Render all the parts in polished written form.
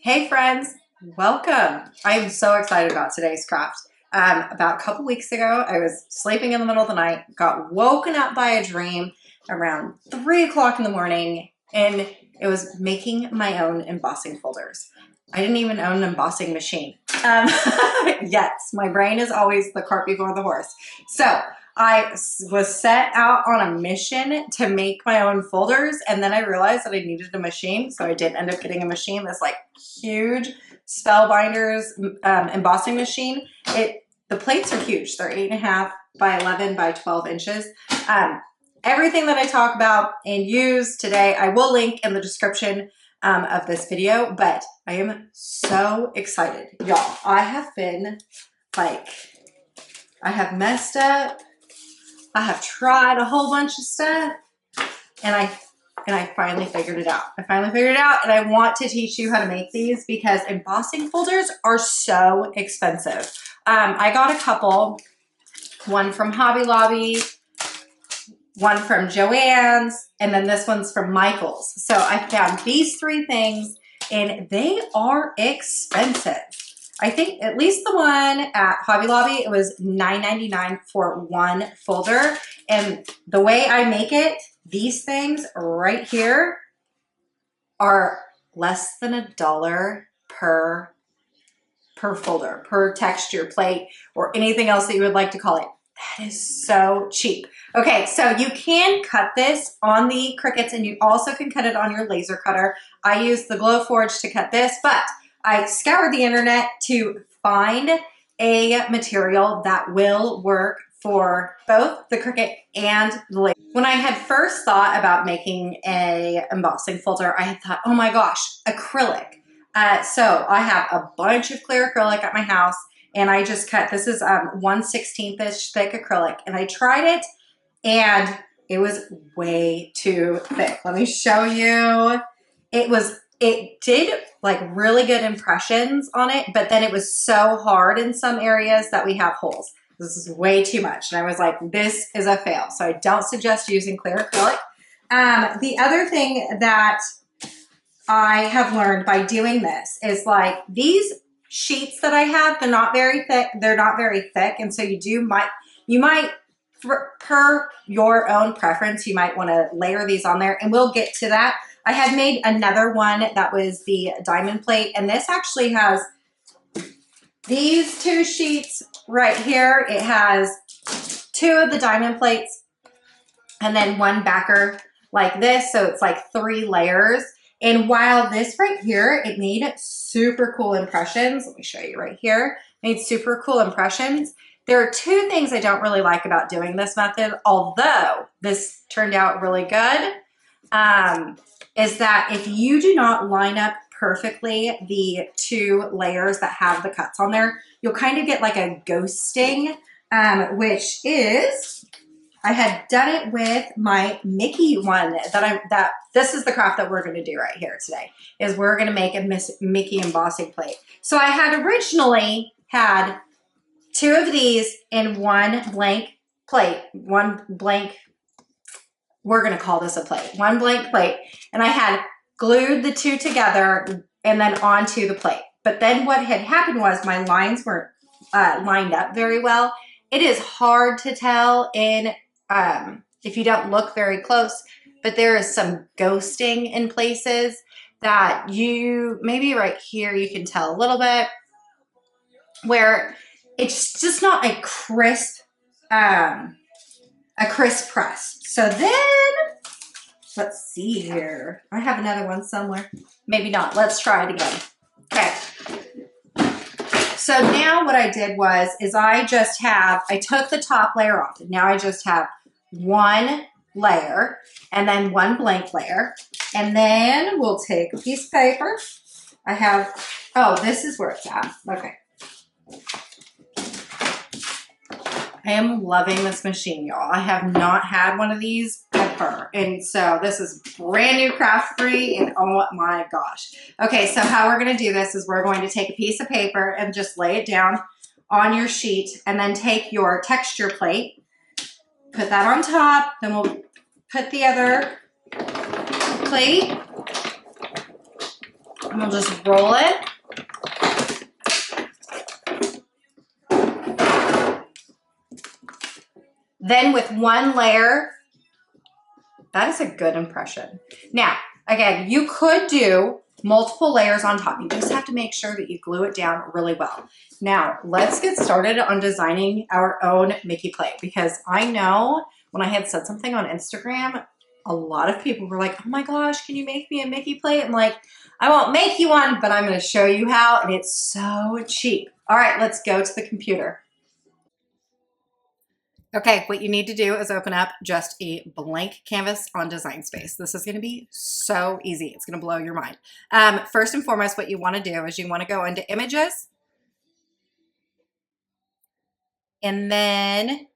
Hey friends, welcome. I am so excited about today's craft. About a couple weeks ago, I was sleeping in the middle of the night, got woken up by a dream around 3 o'clock in the morning, and it was making my own embossing folders. I didn't even own an embossing machine. Yes, my brain is always the cart before the horse. So I was set out on a mission to make my own folders, and then I realized that I needed a machine, so I did end up getting a machine, this like huge Spellbinders embossing machine. The plates are huge. They're 8.5 by 11 by 12 inches. Everything that I talk about and use today, I will link in the description of this video, but I am so excited, y'all. I have been like, I have messed up. I have tried a whole bunch of stuff, and I finally figured it out. I finally figured it out, and I want to teach you how to make these because embossing folders are so expensive. I got a couple, one from Hobby Lobby, one from Joann's, and then this one's from Michael's. So I found these three things, and they are expensive. I think at least the one at Hobby Lobby, it was $9.99 for one folder. And the way I make it, these things right here are less than $1 per folder, per texture plate, or anything else that you would like to call it. That is so cheap. Okay, so you can cut this on the Cricuts, and you also can cut it on your laser cutter. I use the Glowforge to cut this, but I scoured the internet to find a material that will work for both the Cricut and the laser. When I had first thought about making a embossing folder, I had thought, oh my gosh, acrylic. So I have a bunch of clear acrylic at my house, and I just cut, this is 1/16-ish thick acrylic, and I tried it, and it was way too thick. Let me show you. It did like really good impressions on it, but then it was so hard in some areas that we have holes. This is way too much. And I was like, this is a fail. So I don't suggest using clear acrylic. The other thing that I have learned by doing this is like these sheets that I have, they're not very thick. They're not very thick. And so you might, per your own preference, you might want to layer these on there, and we'll get to that. I had made another one that was the diamond plate, and this actually has these two sheets right here. It has two of the diamond plates and then one backer like this, so it's like 3 layers. And while this right here, it made super cool impressions. Let me show you right here. Made super cool impressions. There are 2 things I don't really like about doing this method, although this turned out really good, is that if you do not line up perfectly the 2 layers that have the cuts on there, you'll kind of get like a ghosting, which is, I had done it with my Mickey one this is the craft that we're going to do right here today, is we're going to make a Mickey embossing plate. So I had originally had 2 of these in one blank plate, we're going to call this a plate, one blank plate. And I had glued the 2 together and then onto the plate. But then what had happened was my lines weren't lined up very well. It is hard to tell if you don't look very close, but there is some ghosting in places that maybe right here you can tell a little bit, where it's just not a crisp press. So then, let's see here. I have another one somewhere. Maybe not. Let's try it again. Okay. So now what I did is I took the top layer off. Now I just have one layer and then one blank layer. And then we'll take a piece of paper. This is where it's at. Okay. I am loving this machine, y'all. I have not had one of these ever. And so this is brand new craft free, and oh my gosh. Okay, so how we're gonna do this is we're going to take a piece of paper and just lay it down on your sheet, and then take your texture plate, put that on top, then we'll put the other plate And we'll just roll it. Then with one layer, that is a good impression. Now, again, you could do multiple layers on top. You just have to make sure that you glue it down really well. Now, let's get started on designing our own Mickey plate, because I know when I had said something on Instagram, a lot of people were like, oh my gosh, can you make me a Mickey plate? I'm like, I won't make you one, but I'm going to show you how, and it's so cheap. All right, let's go to the computer. Okay, what you need to do is open up just a blank canvas on Design Space. This is going to be so easy. It's going to blow your mind. First and foremost, what you want to do is you want to go into Images. And then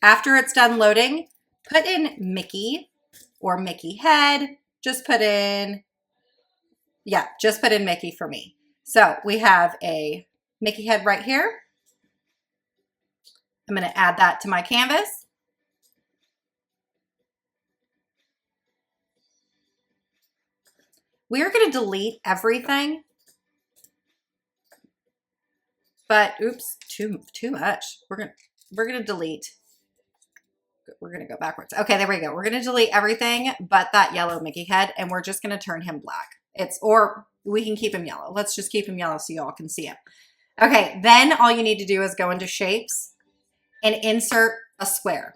after it's done loading, put in Mickey or Mickey head. Just put in Mickey for me. So we have a Mickey head right here. I'm going to add that to my canvas. We're going to delete everything, but oops, too much. We're going to delete. We're going to go backwards. Okay, there we go. We're going to delete everything but that yellow Mickey head, and we're just going to turn him black. Or we can keep him yellow. Let's just keep him yellow so y'all can see him. Okay, then all you need to do is go into Shapes and insert a square.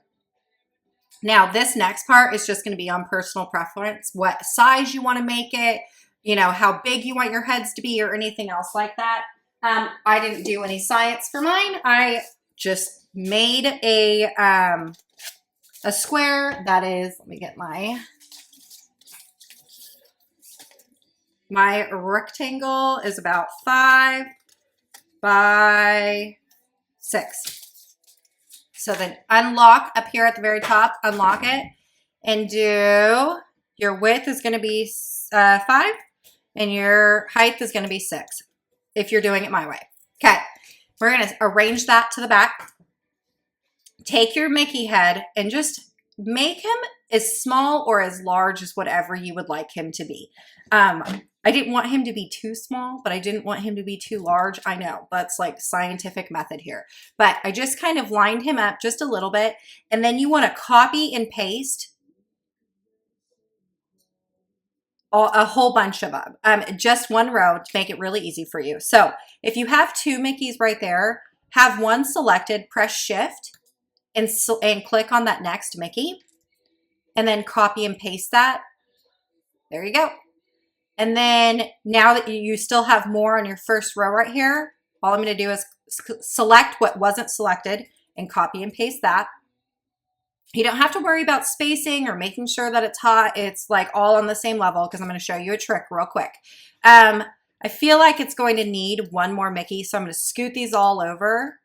Now, this next part is just going to be on personal preference, what size you want to make it, you know, how big you want your heads to be or anything else like that. I didn't do any science for mine. I just made a square that is, let me get my rectangle is about 5 by 6. So then unlock up here at the very top, unlock it, and do your width is going to be 5 and your height is going to be 6 if you're doing it my way. Okay, we're going to arrange that to the back. Take your Mickey head and just make him as small or as large as whatever you would like him to be. I didn't want him to be too small, but I didn't want him to be too large. I know that's like scientific method here, but I just kind of lined him up just a little bit. And then you want to copy and paste a whole bunch of them, just one row to make it really easy for you. So if you have 2 Mickeys right there, have one selected, press Shift and click on that next Mickey and then copy and paste that. There you go. And then now that you still have more on your first row right here, all I'm going to do is select what wasn't selected and copy and paste that. You don't have to worry about spacing or making sure that it's hot. It's like all on the same level because I'm going to show you a trick real quick. I feel like it's going to need one more Mickey, so I'm going to scoot these all over.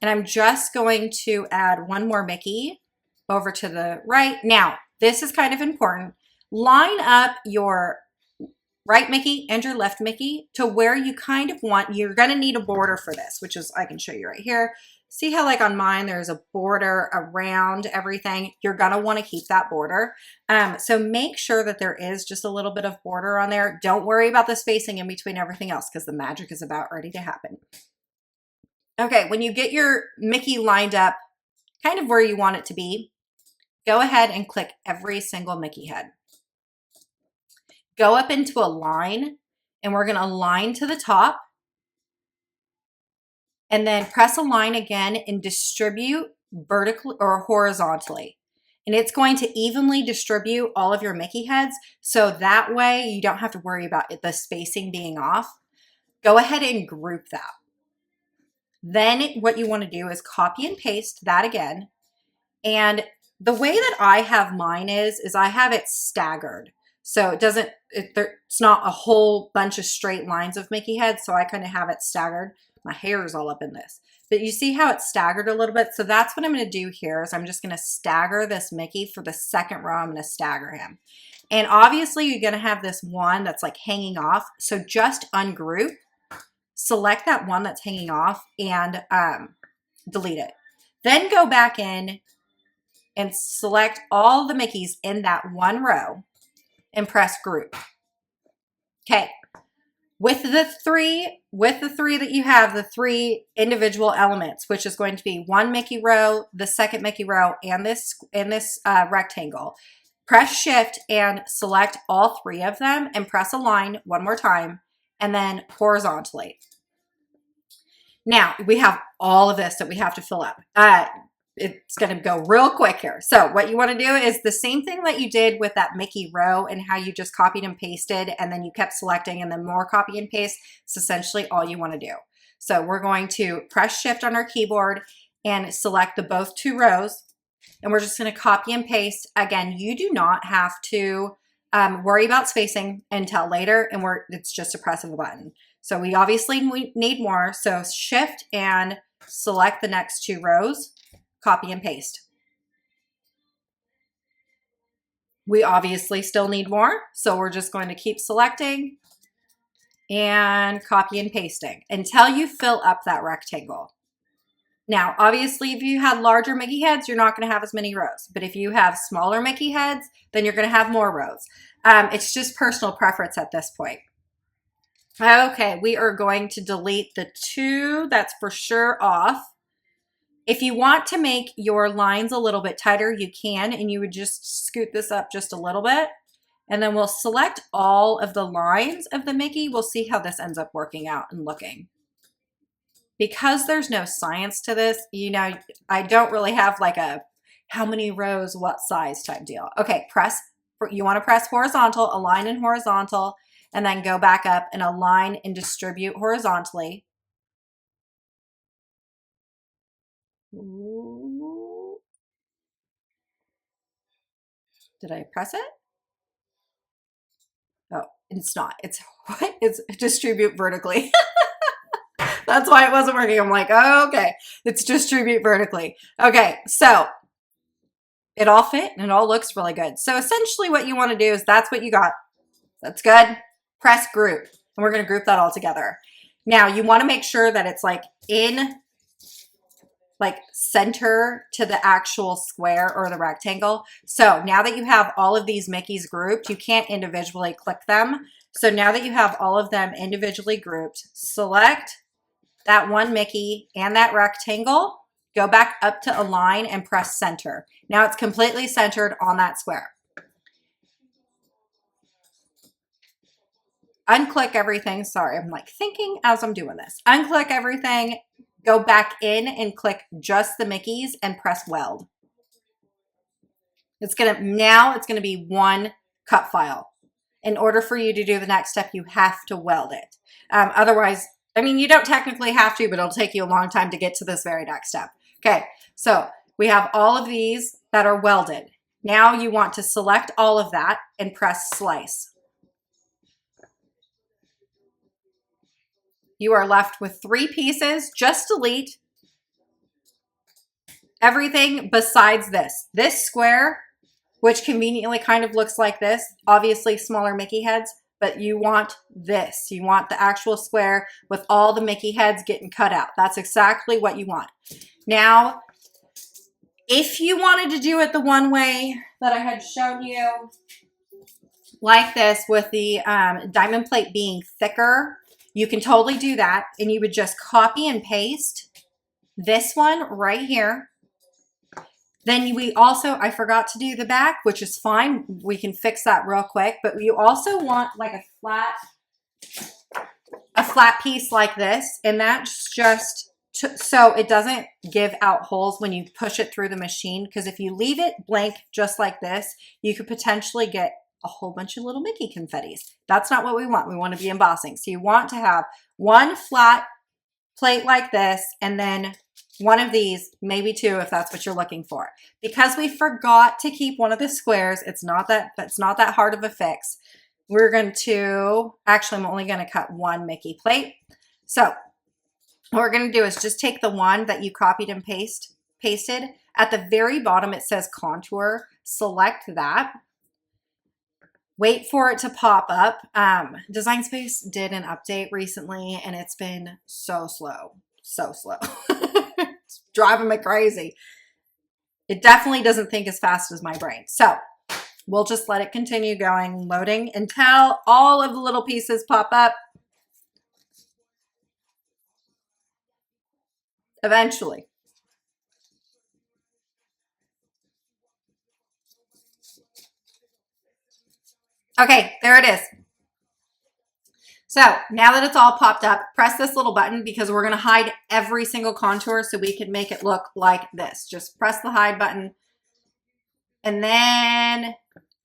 And I'm just going to add one more Mickey over to the right. Now, this is kind of important. Line up your right Mickey and your left Mickey to where you kind of want. You're going to need a border for this, which is, I can show you right here. See how like on mine, there's a border around everything. You're going to want to keep that border. So make sure that there is just a little bit of border on there. Don't worry about the spacing in between everything else because the magic is about ready to happen. Okay, when you get your Mickey lined up kind of where you want it to be, go ahead and click every single Mickey head. Go up into a line, and we're going to align to the top, and then press align again and distribute vertically or horizontally. And it's going to evenly distribute all of your Mickey heads, so that way you don't have to worry about the spacing being off. Go ahead and group that. Then what you want to do is copy and paste that again. And the way that I have mine is I have it staggered. So it's not a whole bunch of straight lines of Mickey heads. So I kind of have it staggered. My hair is all up in this, but you see how it's staggered a little bit. So that's what I'm going to do here is I'm just going to stagger this Mickey for the second row. I'm going to stagger him. And obviously you're going to have this one that's like hanging off. So just ungroup, select that one that's hanging off and delete it. Then go back in and select all the Mickeys in that one row and press group. Okay, with the three that you have, the three individual elements, which is going to be one Mickey row, the second Mickey row, and this rectangle. Press shift and select all three of them and press align one more time and then horizontally. Now we have all of this that we have to fill up. It's going to go real quick here. So what you want to do is the same thing that you did with that Mickey row and how you just copied and pasted and then you kept selecting and then more copy and paste. It's essentially all you want to do. So we're going to press shift on our keyboard and select the both two rows. And we're just going to copy and paste. Again, you do not have to worry about spacing until later, and it's just a press of a button. So we obviously need more. So shift and select the next two rows, copy and paste. We obviously still need more. So we're just going to keep selecting and copy and pasting until you fill up that rectangle. Now, obviously, if you had larger Mickey heads, you're not going to have as many rows. But if you have smaller Mickey heads, then you're going to have more rows. It's just personal preference at this point. Okay, we are going to delete the two that's for sure off. If you want to make your lines a little bit tighter, you can, and you would just scoot this up just a little bit. And then we'll select all of the lines of the Mickey. We'll see how this ends up working out and looking. Because there's no science to this, you know, I don't really have like a how many rows, what size type deal. Okay, you want to press horizontal, align and horizontal, and then go back up and align and distribute horizontally. Ooh. Did I press it? Oh, it's not. It's what? It's distribute vertically. That's why it wasn't working. I'm like, oh, okay, it's distribute vertically. Okay, so it all fit and it all looks really good. So essentially what you want to do is that's what you got. That's good. Press group, and we're going to group that all together. Now you want to make sure that it's like in like center to the actual square or the rectangle. So now that you have all of these Mickeys grouped, you can't individually click them. So now that you have all of them individually grouped, select that one Mickey and that rectangle, go back up to align and press center. Now it's completely centered on that square. Unclick everything. Sorry, I'm like thinking as I'm doing this. Unclick everything, go back in and click just the Mickeys and press weld. Now it's gonna be one cut file. In order for you to do the next step, you have to weld it. Otherwise, I mean, you don't technically have to, but it'll take you a long time to get to this very next step. Okay, so we have all of these that are welded. Now you want to select all of that and press slice. You are left with 3 pieces. Just delete everything besides this. This square, which conveniently kind of looks like this, obviously smaller Mickey heads, but you want this. You want the actual square with all the Mickey heads getting cut out. That's exactly what you want. Now, if you wanted to do it the one way that I had shown you, like this with the diamond plate being thicker, you can totally do that, and you would just copy and paste this one right here. Then we also, I forgot to do the back, which is fine. We can fix that real quick, but you also want like a flat piece like this, and that's just so it doesn't give out holes when you push it through the machine, because if you leave it blank just like this, you could potentially get a whole bunch of little Mickey confettis. That's not what we want. We want to be embossing. So you want to have one flat plate like this, and then one of these, maybe 2 if that's what you're looking for. Because we forgot to keep one of the squares, it's not that hard of a fix. We're going to, actually I'm only going to cut 1 Mickey plate. So what we're going to do is just take the one that you copied and pasted. At the very bottom it says contour. Select that. Wait for it to pop up. Design Space did an update recently, and it's been so slow. So slow. It's driving me crazy. It definitely doesn't think as fast as my brain. So we'll just let it continue going, loading until all of the little pieces pop up. eventually. Okay, there it is. So now that it's all popped up, press this little button because we're going to hide every single contour so we can make it look like this. Just press the hide button. And then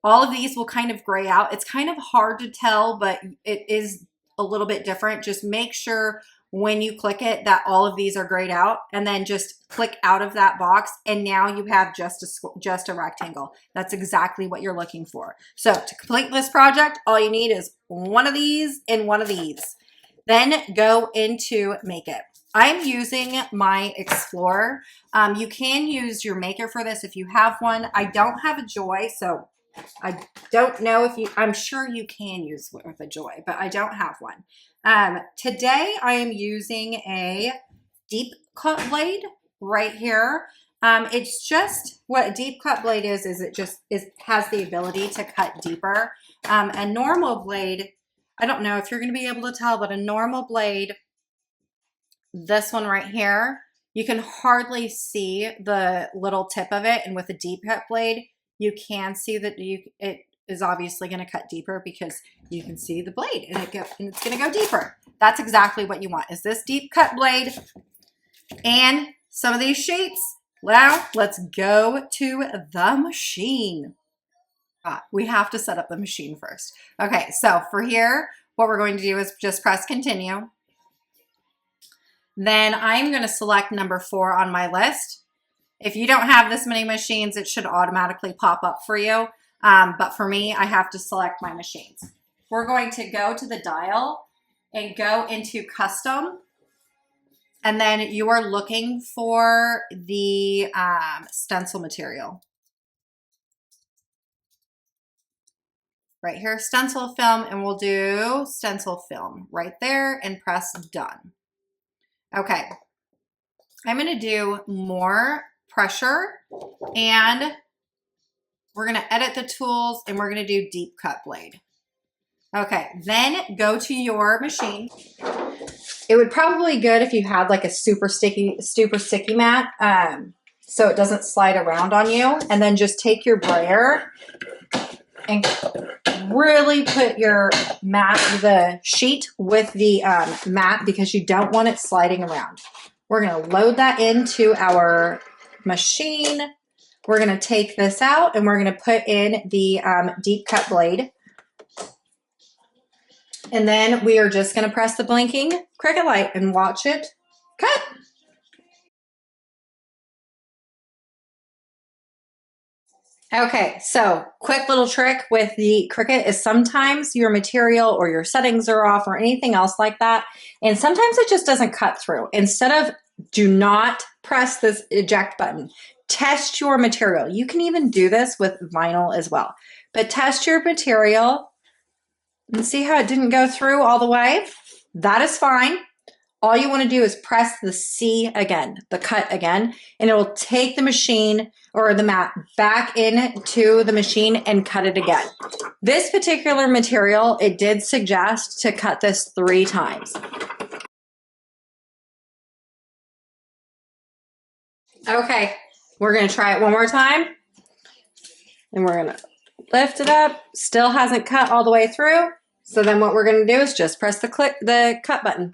all of these will kind of gray out. It's kind of hard to tell, but it is a little bit different. Just make sure when you click it that all of these are grayed out, and then just click out of that box, and now you have just a rectangle. That's exactly what you're looking for. So to complete this project, all you need is one of these and one of these. Then go into Make It. I'm using my Explorer. You can use your maker for this if you have one. I don't have a Joy, so I don't know if you, I'm sure you can use with a Joy, but I don't have one. Today I am using a deep cut blade right here. It's just, what a deep cut blade is it has the ability to cut deeper. A normal blade, I don't know if you're going to be able to tell, but a normal blade, this one right here, you can hardly see the little tip of it. And with a deep cut blade, you can see that it is obviously going to cut deeper because you can see the blade and it's going to go deeper. That's exactly what you want, is this deep cut blade and some of these shapes. Now let's go to the machine. We have to set up the machine first. Okay, so for here, what we're going to do is just press continue. Then I'm going to select number 4 on my list. If you don't have this many machines, it should automatically pop up for you. But for me, I have to select my machines. We're going to go to the dial and go into custom. And then you are looking for the stencil material. Right here, stencil film, and we'll do stencil film right there and press done. Okay, I'm going to do more pressure, and we're going to edit the tools, and we're going to do deep cut blade. Okay, then go to your machine. It would probably be good if you had like a super sticky mat, so it doesn't slide around on you. And then just take your brayer and really put your mat, the sheet with the mat, because you don't want it sliding around. We're going to load that into our machine. We're going to take this out and we're going to put in the deep cut blade. And then we are just going to press the blinking Cricut light and watch it cut. Okay, so quick little trick with the Cricut is sometimes your material or your settings are off or anything else like that. And sometimes it just doesn't cut through. Instead of do not press this eject button, test your material. You can even do this with vinyl as well. But test your material and see how it didn't go through all the way. That is fine. All you want to do is press the C again, the cut again, and it will take the machine or the mat back into the machine and cut it again. This particular material, it did suggest to cut this 3 times. Okay, we're going to try it one more time. And we're going to lift it up. Still hasn't cut all the way through. So then what we're going to do is just press the cut button.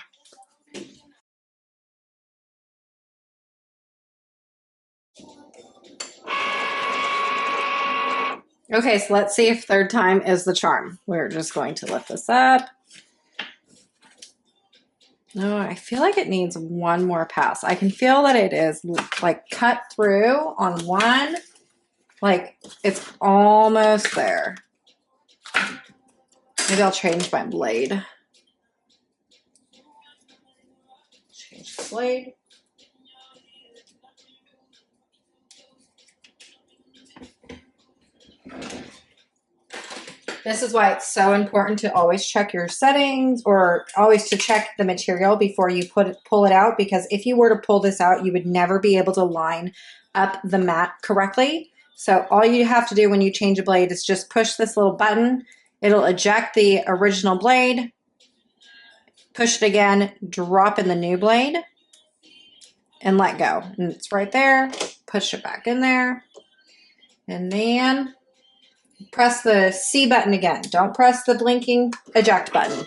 Okay, so let's see if 3rd time is the charm. We're just going to lift this up. No, I feel like it needs one more pass. I can feel that it is like cut through on one. Like it's almost there. Maybe I'll change my blade. Change the blade. This is why it's so important to always check your settings, or always to check the material before you pull it out, because if you were to pull this out, you would never be able to line up the mat correctly. So all you have to do when you change a blade is just push this little button. It'll eject the original blade, push it again, drop in the new blade. and let go. And it's right there. Push it back in there. And then press the C button again. Don't press the blinking eject button.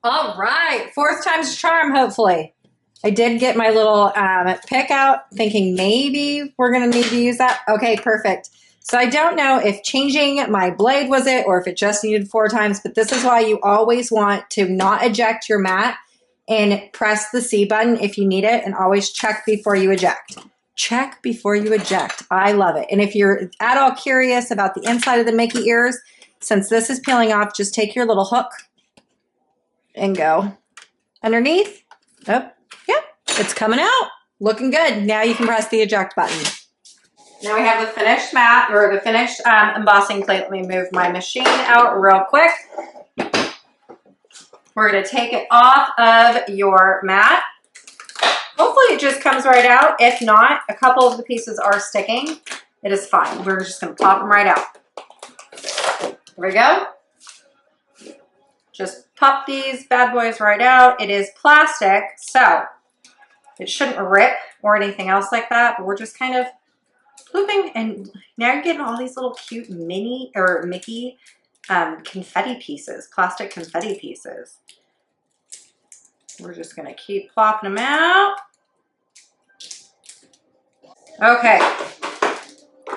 All right, fourth time's a charm, hopefully. I did get my little pick out, thinking maybe we're going to need to use that. Okay, perfect. So I don't know if changing my blade was it or if it just needed 4 times, but this is why you always want to not eject your mat and press the C button if you need it, and always check before you eject. Check before you eject. I love it. And if you're at all curious about the inside of the Mickey ears, since this is peeling off, just take your little hook and go underneath. Oh, yeah, it's coming out. Looking good. Now you can press the eject button. Now we have the finished mat, or the finished embossing plate. Let me move my machine out real quick. We're going to take it off of your mat. Hopefully it just comes right out. If not, a couple of the pieces are sticking. It is fine. We're just going to pop them right out. There we go. Just pop these bad boys right out. It is plastic, so it shouldn't rip or anything else like that, but we're just kind of looping, and now you're getting all these little cute mini or Mickey confetti pieces, plastic confetti pieces. We're just gonna keep plopping them out. Okay,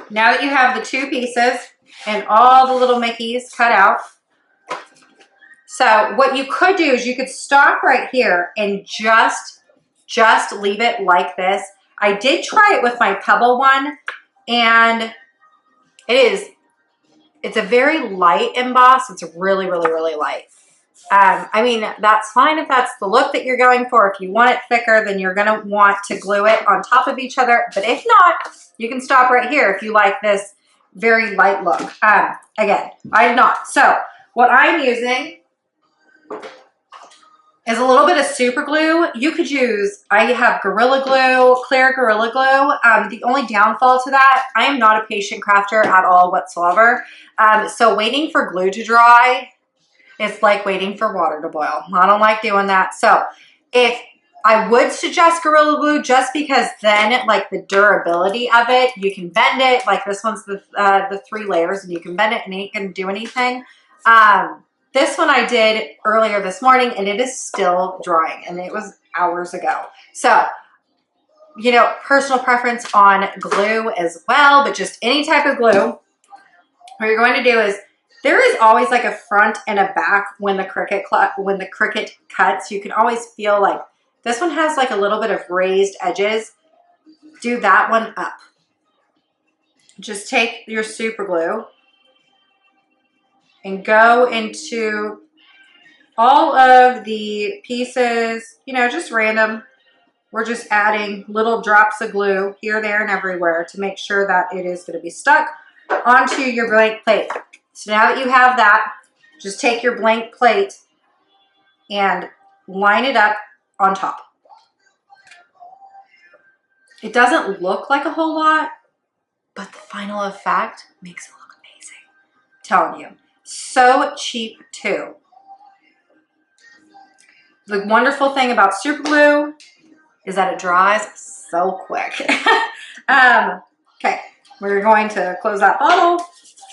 now that you have the 2 pieces and all the little Mickeys cut out, so what you could do is you could stop right here and just leave it like this. I did try it with my Pebble one, and it's a very light emboss. It's really, really, really light. I mean, that's fine if that's the look that you're going for. If you want it thicker, then you're going to want to glue it on top of each other. But if not, you can stop right here if you like this very light look. Again, I have not. So what I'm using is a little bit of super glue. You could use, I have Gorilla Glue, clear Gorilla Glue. The only downfall to that, I am not a patient crafter at all whatsoever. So waiting for glue to dry, it's like waiting for water to boil. I don't like doing that. So if I would suggest Gorilla Glue, just because then like the durability of it, you can bend it. Like this one's the 3 layers, and you can bend it and it ain't gonna do anything. This one I did earlier this morning, and it is still drying, and it was hours ago. So, you know, personal preference on glue as well, but just any type of glue. What you're going to do is, there is always like a front and a back when the Cricut cuts. You can always feel like this one has like a little bit of raised edges. Do that one up. Just take your super glue and go into all of the pieces, you know, just random. We're just adding little drops of glue here, there, and everywhere to make sure that it is going to be stuck onto your blank plate. So now that you have that, just take your blank plate and line it up on top. It doesn't look like a whole lot, but the final effect makes it look amazing. I'm telling you. So cheap too. The wonderful thing about super glue is that it dries so quick. Okay, we're going to close that bottle.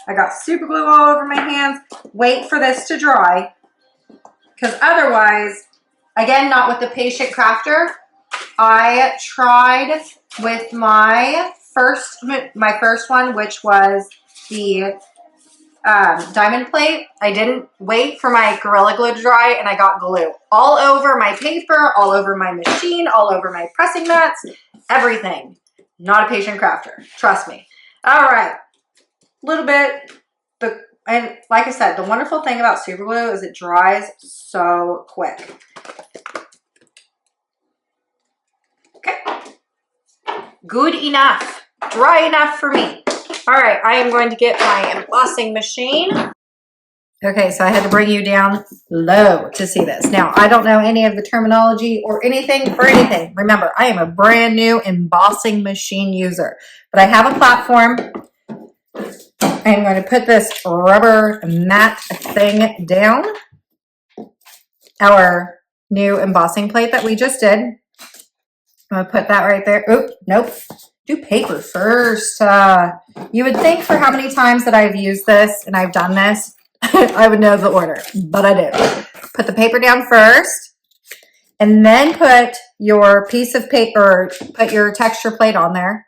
I got super glue all over my hands. Wait for this to dry, because otherwise, again, not with the patient crafter. I tried with my first one, which was the diamond plate. I didn't wait for my Gorilla Glue to dry, and I got glue all over my paper, all over my machine, all over my pressing mats, everything. Not a patient crafter, trust me. All right, a little bit, and like I said, the wonderful thing about super glue is it dries so quick. Okay, good enough, dry enough for me. All right, I am going to get my embossing machine. Okay, so I had to bring you down low to see this. Now, I don't know any of the terminology or anything for anything. Remember, I am a brand new embossing machine user, but I have a platform I'm going to put this rubber mat thing down. Our new embossing plate that we just did. I'm going to put that right there. Oop, nope. Do paper first. You would think for how many times that I've used this and I've done this, I would know the order, but I didn't. Put the paper down first, and then put your piece of paper, put your texture plate on there.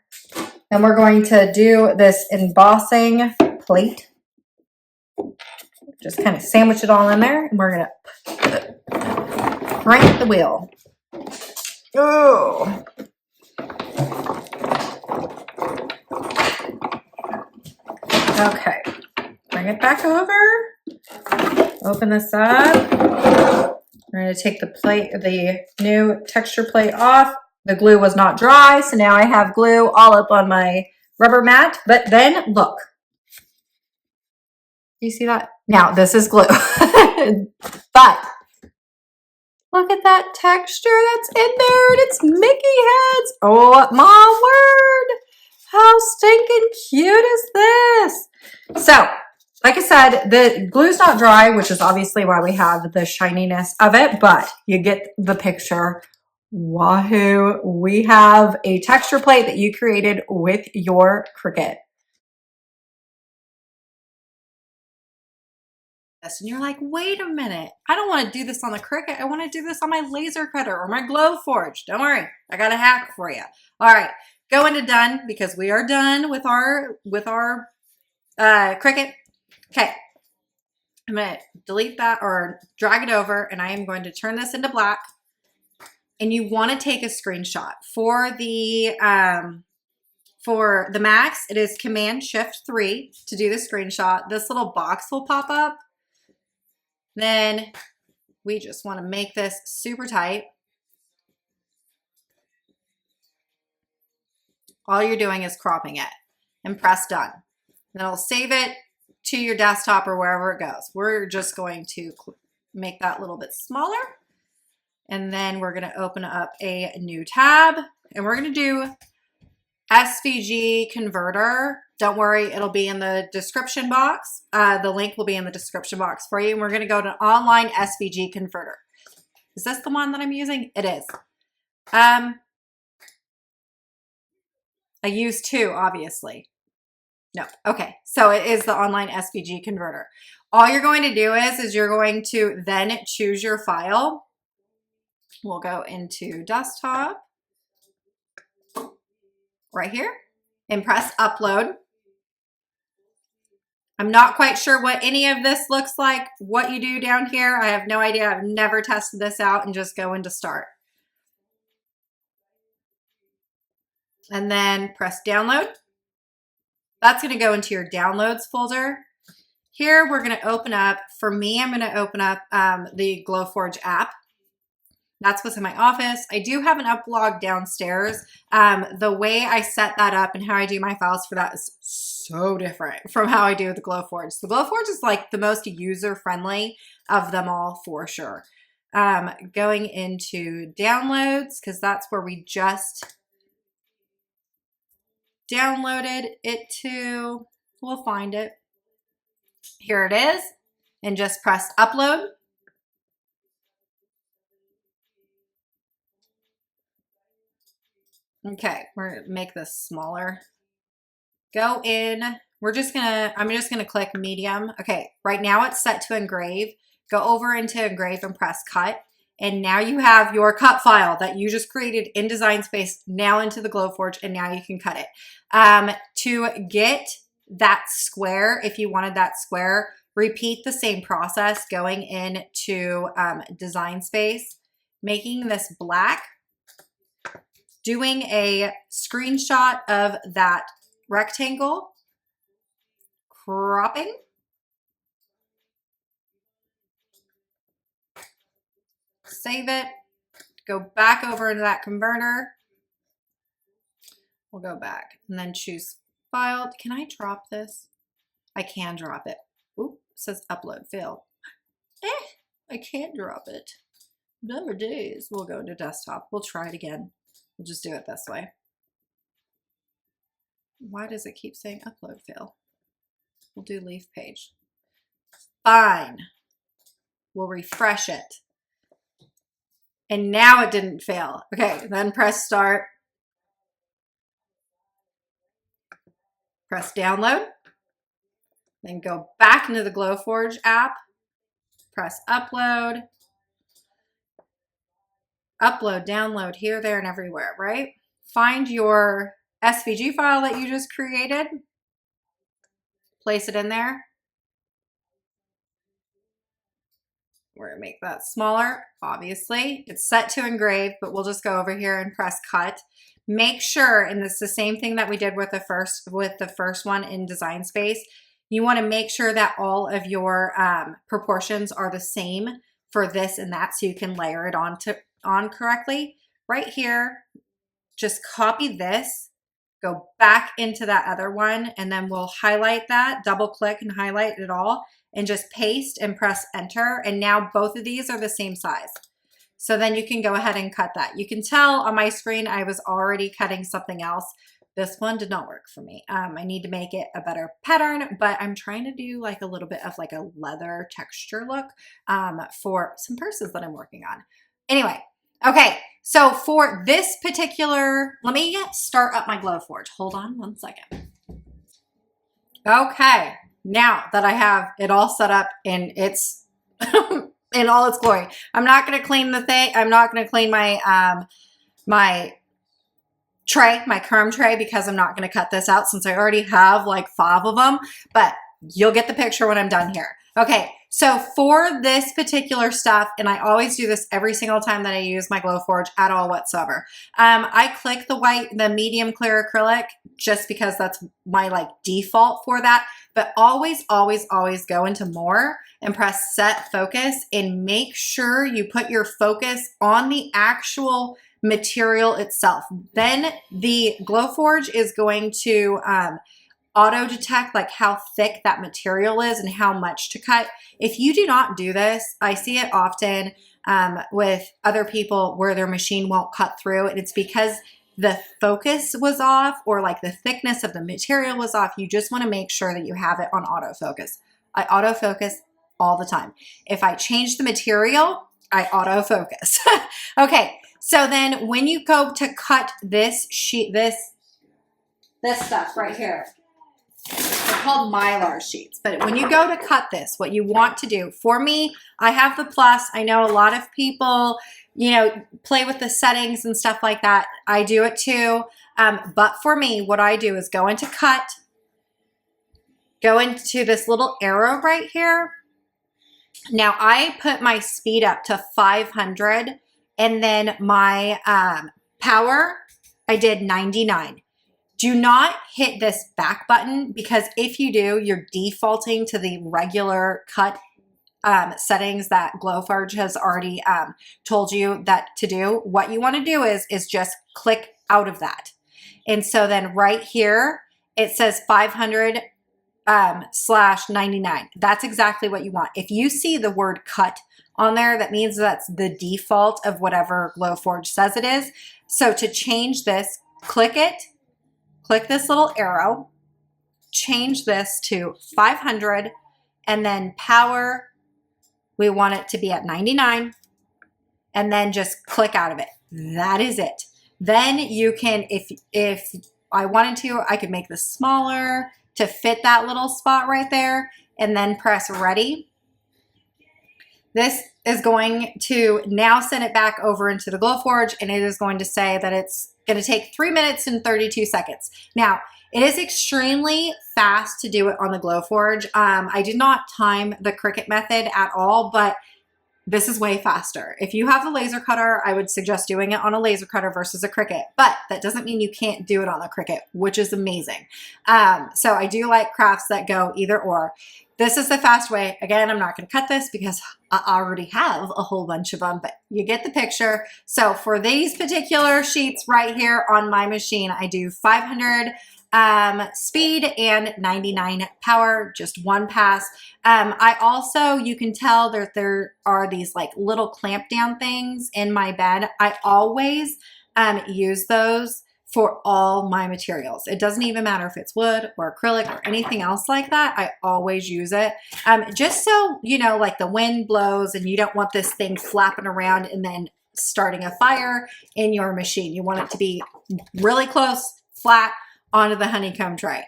And we're going to do this embossing plate. Just kind of sandwich it all in there, and we're going to crank the wheel. Oh. Okay, bring it back over. Open this up. We're going to take the plate, the new texture plate off. The glue was not dry, so now I have glue all up on my rubber mat. But then look. You see that? Now this is glue. But look at that texture that's in there, and it's Mickey heads. Oh my word. How stinking cute is this? So, like I said, the glue's not dry, which is obviously why we have the shininess of it, but you get the picture. Wahoo! We have a texture plate that you created with your Cricut. And you're like, wait a minute, I don't want to do this on the Cricut. I want to do this on my laser cutter or my Glowforge. Don't worry, I got a hack for you. All right, go into done because we are done with our Cricut. Okay, I'm going to delete that or drag it over, and I am going to turn this into black. And you want to take a screenshot for the Macs. It is Command-Shift-3 to do the screenshot. This little box will pop up. Then we just want to make this super tight. All you're doing is cropping it and press done. Then it'll save it to your desktop or wherever it goes. We're just going to make that a little bit smaller. And then we're going to open up a new tab, and we're going to do Svg Converter. Don't worry, it'll be in the description box. The link will be in the description box for you. And we're going to go to Online Svg Converter. Is this the one that I'm using? It is. I use two, obviously. No. Okay. So it is the Online Svg Converter. All you're going to do is you're going to then choose your file. We'll go into desktop right here and press upload. I'm not quite sure what any of this looks like, what you do down here. I have no idea. I've never tested this out, and just go into start. And then press download. That's going to go into your downloads folder. Here we're going to open up, for me, I'm going to open up the Glowforge app. That's what's in my office. I do have an uplog downstairs. The way I set that up and how I do my files for that is so different from how I do the Glowforge. The Glowforge is like the most user-friendly of them all for sure. Going into downloads, because that's where we just downloaded it to. We'll find it. Here it is. And just press upload. Okay, we're gonna make this smaller. Go in. I'm just gonna click medium. Okay, right now it's set to engrave. Go over into engrave and press cut. And now you have your cut file that you just created in Design Space now into the Glowforge, and now you can cut it. To get that square, if you wanted that square, repeat the same process going into Design Space, making this black, doing a screenshot of that rectangle, cropping, save it, go back over into that converter. We'll go back and then choose file. Can I drop this? I can drop it. Oop, it says upload failed. I can't drop it. Never days. We'll go to desktop. We'll try it again. We'll just do it this way. Why does it keep saying upload fail? We'll do leaf page. Fine. We'll refresh it. And now it didn't fail. Okay, then press start. Press download. Then go back into the Glowforge app. Press upload. Upload, download here, there, and everywhere, right? Find your SVG file that you just created. Place it in there. We're gonna make that smaller, obviously. It's set to engrave, but we'll just go over here and press cut. Make sure, and this is the same thing that we did with the first one in Design Space, you wanna make sure that all of your proportions are the same for this and that so you can layer it on correctly. Right here, just copy this, go back into that other one, and then we'll highlight that, double click and highlight it all, and just paste and press enter. And now both of these are the same size. So then you can go ahead and cut that. You can tell on my screen I was already cutting something else. This one did not work for me. I need to make it a better pattern, but I'm trying to do like a little bit of like a leather texture look for some purses that I'm working on. Anyway, okay, so for this particular, let me start up my Glowforge. Hold on one second. Okay, now that I have it all set up and it's in all its glory, I'm not going to clean the thing. I'm not going to clean my my tray, my crumb tray, because I'm not going to cut this out since I already have like 5 of them, but you'll get the picture when I'm done here. Okay, so for this particular stuff, and I always do this every single time that I use my Glowforge at all whatsoever, I click the medium clear acrylic just because that's my like default for that, but always, always, always go into more and press set focus and make sure you put your focus on the actual material itself. Then the Glowforge is going to auto detect like how thick that material is and how much to cut. If you do not do this, I see it often with other people where their machine won't cut through, and it's because the focus was off or like the thickness of the material was off. You just want to make sure that you have it on autofocus. I autofocus all the time. If I change the material, I autofocus. Okay, so then when you go to cut this sheet, this stuff right here, they're called Mylar sheets. But when you go to cut this, what you want to do, for me, I have the plus. I know a lot of people, you know, play with the settings and stuff like that. I do it too. But for me, what I do is go into cut, go into this little arrow right here. Now I put my speed up to 500 and then my power, I did 99. Do not hit this back button because if you do, you're defaulting to the regular cut settings that Glowforge has already told you that to do. What you want to do is just click out of that. And so then right here, it says 500 /99. That's exactly what you want. If you see the word cut on there, that means that's the default of whatever Glowforge says it is. So to change this, click it. Click this little arrow, change this to 500, and then power, we want it to be at 99, and then just click out of it. That is it. Then you can, if I wanted to, I could make this smaller to fit that little spot right there, and then press ready. This is going to now send it back over into the Glowforge, and it is going to say that it's going to take 3 minutes and 32 seconds. Now, it is extremely fast to do it on the Glowforge. I did not time the Cricut method at all, but this is way faster. If you have the laser cutter, I would suggest doing it on a laser cutter versus a Cricut, but that doesn't mean you can't do it on the Cricut, which is amazing. So I do like crafts that go either or. This is the fast way. Again, I'm not going to cut this because I already have a whole bunch of them, but you get the picture. So for these particular sheets right here on my machine, I do 500 speed and 99 power, just one pass. I also, you can tell that there are these like little clamp down things in my bed. I always use those for all my materials. It doesn't even matter if it's wood or acrylic or anything else like that. I always use it. Just so, you know, like the wind blows and you don't want this thing flapping around and then starting a fire in your machine. You want it to be really close, flat, onto the honeycomb tray.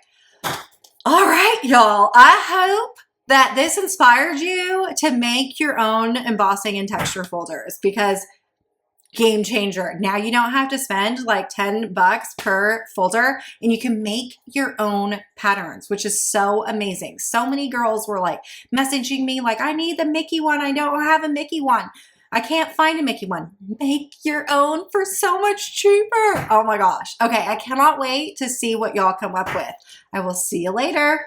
All right, y'all. I hope that this inspired you to make your own embossing and texture folders, because game changer. Now you don't have to spend like $10 per folder and you can make your own patterns, which is so amazing. So many girls were like messaging me like, I need the Mickey one. I don't have a Mickey one. I can't find a Mickey one. Make your own for so much cheaper. Oh my gosh. Okay, I cannot wait to see what y'all come up with. I will see you later.